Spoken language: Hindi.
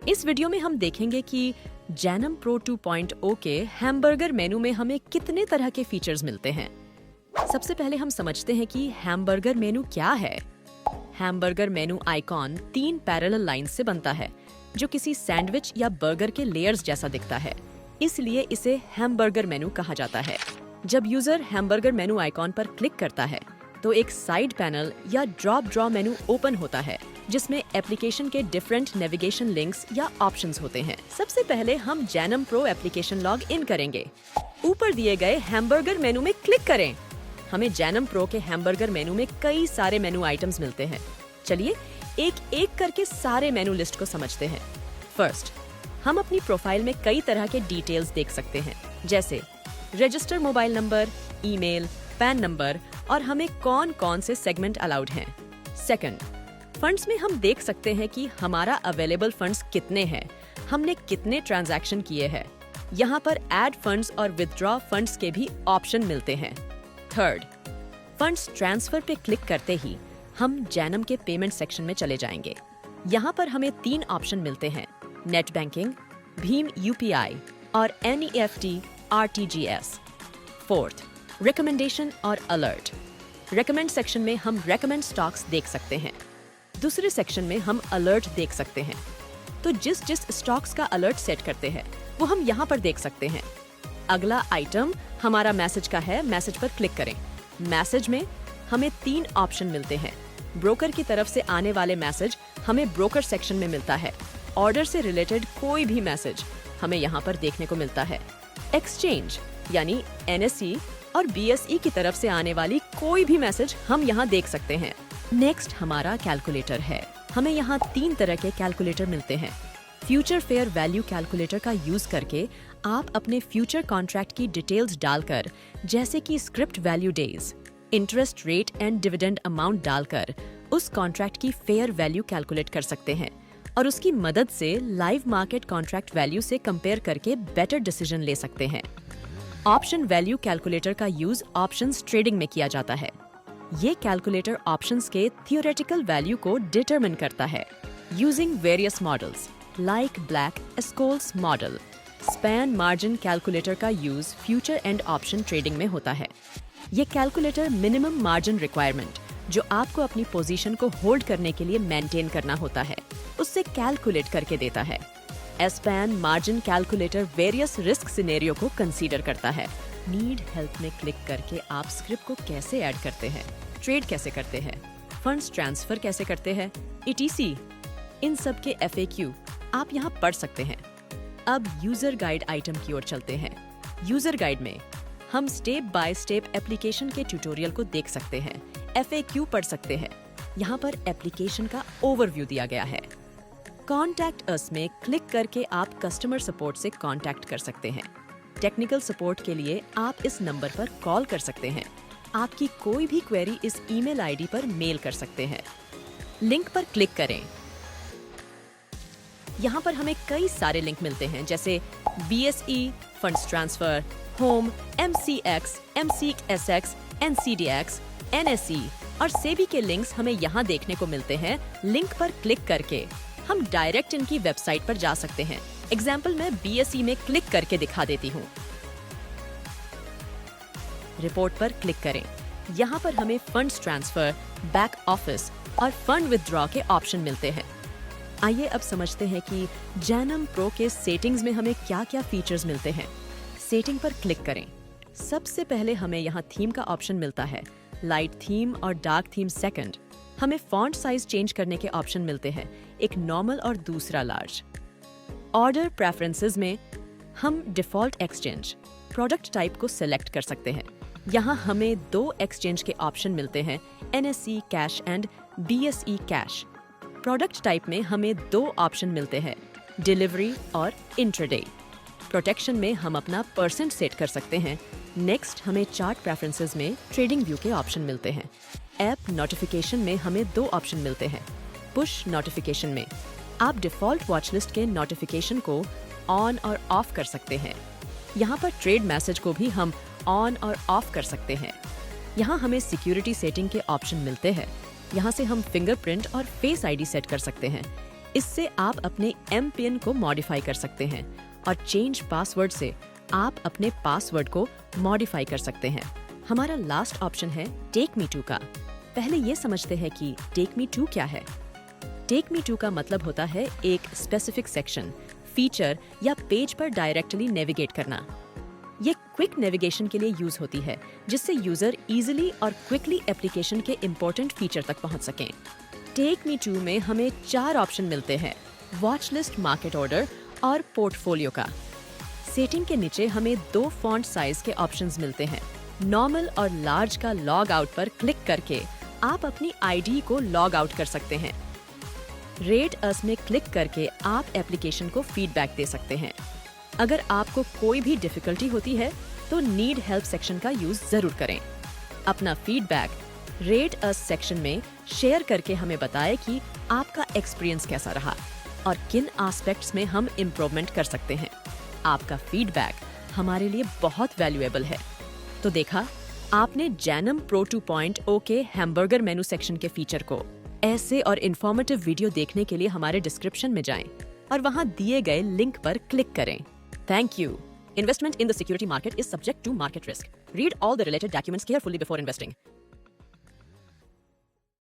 इस वीडियो में हम देखेंगे कि जैनम प्रो 2.0 के हैमबर्गर मेनू में हमें कितने तरह के फीचर्स मिलते हैं। सबसे पहले हम समझते हैं कि हैमबर्गर मेनू क्या है। हैमबर्गर मेनू आइकॉन 3 पैरेलल लाइंस से बनता है, जो किसी सैंडविच या बर्गर के लेयर्स जैसा दिखता है, इसलिए इसे हैमबर्गर मेनू कहा जाता है। जब यूजर हैमबर्गर मेनू आइकॉन पर क्लिक करता है तो एक साइड पैनल या ड्रॉप ड्रॉ मेनू ओपन होता है, जिसमें एप्लीकेशन के डिफरेंट नेविगेशन लिंक्स या ऑप्शंस होते हैं। सबसे पहले हम Jainam pro application log in करेंगे। ऊपर दिए गए हैमबर्गर मेनू में क्लिक करें। हमें जैनम प्रो के हैमबर्गर मेनू में कई सारे मेनू आइटम्स मिलते हैं। चलिए एक एक करके सारे मेनू लिस्ट को समझते हैं। फर्स्ट, हम अपनी प्रोफाइल में कई तरह के डिटेल्स देख सकते हैं, जैसे register mobile number, email, pan number और हमें कौन कौन से सेगमेंट अलाउड हैं। सेकंड, फंड्स में हम देख सकते हैं कि हमारा अवेलेबल फंड्स कितने हैं, हमने कितने ट्रांजैक्शन किए हैं। यहाँ पर ऐड फंड्स और विथड्रॉ फंड्स के भी ऑप्शन मिलते हैं। थर्ड, फंड्स ट्रांसफर पे क्लिक करते ही हम जैनम के पेमेंट सेक्शन में चले जाएंगे। यहाँ पर हमें 3 ऑप्शन मिलते हैं, नेट बैंकिंग, भीम यूपीआई और NEFT RTGS। फोर्थ, रिकमेंडेशन और अलर्ट। रिकमेंड सेक्शन में हम रेकमेंड स्टॉक्स देख सकते हैं। दूसरे सेक्शन में हम अलर्ट देख सकते हैं, तो जिस स्टॉक्स का अलर्ट सेट करते हैं वो हम यहाँ पर देख सकते हैं। अगला आइटम हमारा मैसेज का है, मैसेज पर क्लिक करें। मैसेज में हमें 3 ऑप्शन मिलते हैं। ब्रोकर की तरफ से आने वाले मैसेज हमें ब्रोकर सेक्शन में मिलता है। ऑर्डर से रिलेटेड कोई भी मैसेज हमें यहाँ पर देखने को मिलता है। एक्सचेंज यानी NSE और BSE की तरफ से आने वाली कोई भी मैसेज हम यहाँ देख सकते हैं। नेक्स्ट हमारा कैलकुलेटर है। हमें यहाँ 3 तरह के कैलकुलेटर मिलते हैं। फ्यूचर फेयर वैल्यू कैलकुलेटर का यूज करके आप अपने फ्यूचर कॉन्ट्रैक्ट की डिटेल्स डालकर, जैसे कि script value days, interest rate and dividend amount डालकर उस कॉन्ट्रैक्ट की फेयर वैल्यू कैलकुलेट कर सकते हैं और उसकी मदद से लाइव मार्केट कॉन्ट्रैक्ट वैल्यू से कंपेयर करके बेटर डिसीजन ले सकते हैं। ऑप्शन वैल्यू कैलकुलेटर का यूज ऑप्शंस ट्रेडिंग में किया जाता है। ये कैलकुलेटर ऑप्शंस के थियोरेटिकल वैल्यू को डिटरमिन करता है using various models like Black Scholes model. Span margin calculator का use future and option trading में होता है। ये कैलकुलेटर मिनिमम मार्जिन रिक्वायरमेंट जो आपको अपनी पोजीशन को होल्ड करने के लिए मेंटेन करना होता है, उससे कैलकुलेट करके देता है। Span margin calculator various risk scenario को कंसीडर करता है। नीड हेल्प में क्लिक करके आप स्क्रिप्ट को कैसे ऐड करते हैं, ट्रेड कैसे करते हैं, फंड्स ट्रांसफर कैसे करते हैं, etc. इन सब के FAQ आप यहाँ पढ़ सकते हैं। अब यूजर गाइड आइटम की ओर चलते हैं। यूजर गाइड में हम स्टेप बाय स्टेप एप्लीकेशन के ट्यूटोरियल को देख सकते हैं, FAQ पढ़ सकते हैं। यहाँ पर एप्लीकेशन का ओवरव्यू दिया गया है। कॉन्टैक्ट अस में क्लिक करके आप कस्टमर सपोर्ट से कॉन्टैक्ट कर सकते हैं। टेक्निकल सपोर्ट के लिए आप इस नंबर पर कॉल कर सकते हैं। आपकी कोई भी क्वेरी इस ईमेल आईडी पर मेल कर सकते हैं। लिंक पर क्लिक करें। यहाँ पर हमें कई सारे लिंक मिलते हैं, जैसे BSE, funds transfer, home, MCX, MCSX, NCDX, NSE और सेबी के लिंक्स हमें यहाँ देखने को मिलते हैं। लिंक पर क्लिक करके हम डायरेक्ट इनकी वेबसाइट पर जा सकते हैं। एग्जाम्पल मैं BSE में क्लिक करके दिखा देती हूँ। रिपोर्ट पर क्लिक करें। यहाँ पर हमें फंड्स ट्रांसफर, बैक ऑफिस और फंड विथड्रॉ के ऑप्शन मिलते हैं। आइए अब समझते हैं कि जैनम प्रो के सेटिंग्स में हमें क्या क्या फीचर्स मिलते हैं। सेटिंग पर क्लिक करें। सबसे पहले हमें यहाँ थीम का ऑप्शन मिलता है, लाइट थीम और डार्क थीम सेकंड। हमें फॉन्ट साइज चेंज करने के ऑप्शन मिलते हैं, एक नॉर्मल और दूसरा लार्ज। ऑर्डर प्रेफरेंसेस में हम डिफॉल्ट एक्सचेंज, प्रोडक्ट टाइप को सिलेक्ट कर सकते हैं। यहाँ हमें 2 एक्सचेंज के ऑप्शन मिलते हैं, NSE cash and BSE cash. Product type में हमें 2 ऑप्शन मिलते हैं, डिलीवरी और इंट्राडे। प्रोटेक्शन में हम अपना परसेंट सेट कर सकते हैं। नेक्स्ट हमें चार्ट प्रेफरेंसेस में ट्रेडिंग व्यू के ऑप्शन मिलते हैं। ऐप नोटिफिकेशन में हमें 2 ऑप्शन मिलते हैं। पुश नोटिफिकेशन में आप डिफॉल्ट वॉच लिस्ट के नोटिफिकेशन को ऑन और ऑफ कर सकते हैं। यहाँ पर ट्रेड मैसेज को भी हम ऑन और ऑफ कर सकते हैं। यहाँ हमें सिक्योरिटी सेटिंग के ऑप्शन मिलते हैं। यहाँ से हम फिंगरप्रिंट और फेस आईडी सेट कर सकते हैं। इससे आप अपने एमपिन को मॉडिफाई कर सकते हैं और चेंज पासवर्ड से आप अपने पासवर्ड को मॉडिफाई कर सकते हैं। हमारा लास्ट ऑप्शन है टेक मी टू का। पहले ये समझते हैं कि टेक मी टू क्या है। टेक मी टू का मतलब होता है एक स्पेसिफिक सेक्शन, फीचर या पेज पर डायरेक्टली नेविगेट करना। ये क्विक नेविगेशन के लिए यूज होती है, जिससे यूजर इजीली और क्विकली एप्लीकेशन के इम्पोर्टेंट फीचर तक पहुंच सकें। टेक मी टू में हमें 4 ऑप्शन मिलते हैं, वॉच लिस्ट, मार्केट ऑर्डर और पोर्टफोलियो का। सेटिंग के नीचे हमें 2 फॉन्ट साइज के ऑप्शंस मिलते हैं। नॉर्मल और लार्ज का लॉग आउट पर क्लिक करके आप अपनी आईडी को लॉग आउट कर सकते हैं। रेट अस में क्लिक करके आप एप्लीकेशन को फीडबैक दे सकते हैं। अगर आपको कोई भी डिफिकल्टी होती है तो नीड हेल्प सेक्शन का यूज जरूर करें। अपना फीडबैक रेट अस सेक्शन में शेयर करके हमें बताएं कि आपका एक्सपीरियंस कैसा रहा और किन एस्पेक्ट्स में हम इम्प्रूवमेंट कर सकते हैं। आपका फीडबैक हमारे लिए बहुत वैल्यूएबल है। तो देखा, आपने जैनम प्रो 2.0 के हैम्बर्गर मेनू सेक्शन के फीचर को। ऐसे और इन्फॉर्मेटिव वीडियो देखने के लिए हमारे डिस्क्रिप्शन में जाएं और वहां दिए गए लिंक पर क्लिक करें। Thank you. Investment in the security market is subject to market risk. Read all the related documents carefully before investing.